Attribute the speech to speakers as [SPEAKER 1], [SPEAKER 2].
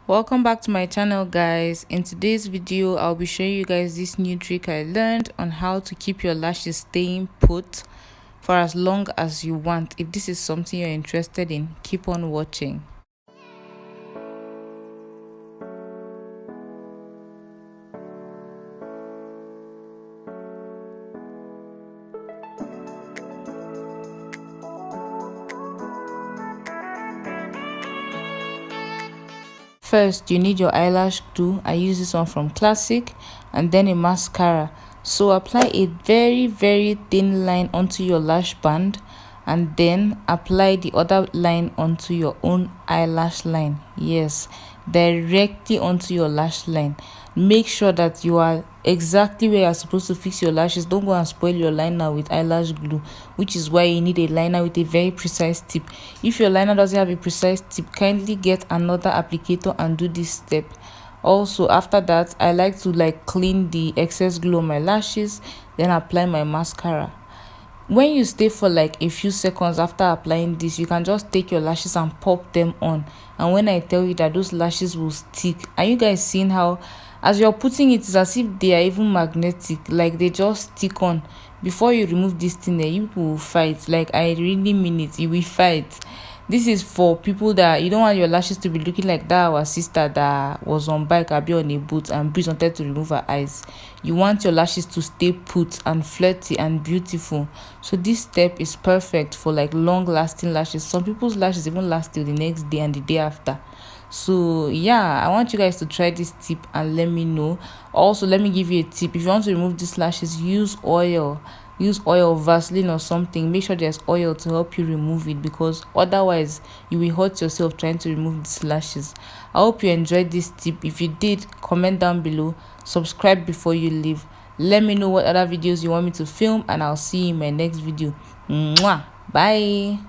[SPEAKER 1] Welcome back to my channel, guys. In today's video I'll be showing you guys this new trick I learned on how to keep your lashes staying put for as long as you want. If this is something you're interested in, keep on watching. First, you need your eyelash glue. I use this one from Classic, and then a mascara. So apply a very thin line onto your lash band, and then apply the other line onto your own eyelash line. Yes, directly onto your lash line. Make sure that you are exactly where you're supposed to fix your lashes. Don't go and spoil your liner with eyelash glue, which is why you need a liner with a very precise tip. If your liner doesn't have a precise tip, kindly get another applicator and do this step. Also, after that, I like to clean the excess glue on my lashes, then apply my mascara. When you stay for a few seconds after applying this, you can just take your lashes and pop them on. And when I tell you that those lashes will stick, are you guys seeing how as you're putting it, it's as if they are even magnetic, like they just stick on. Before you remove this thing, you will fight. I really mean it, you will fight. This is for people that you don't want your lashes to be looking like that our sister that was on bike or be on a boat and Breeze wanted to remove her eyes. You want your lashes to stay put and flirty and beautiful. So this step is perfect for long lasting lashes. Some people's lashes even last till the next day and the day after. So yeah, I want you guys to try this tip and let me know. Also, let me give you a tip. If you want to remove these lashes, use oil, Vaseline or something. Make sure there's oil to help you remove it, because otherwise you will hurt yourself trying to remove these lashes. I hope you enjoyed this tip. If you did, comment down below, subscribe before you leave. Let me know what other videos you want me to film, and I'll see you in my next video. Mwah! Bye.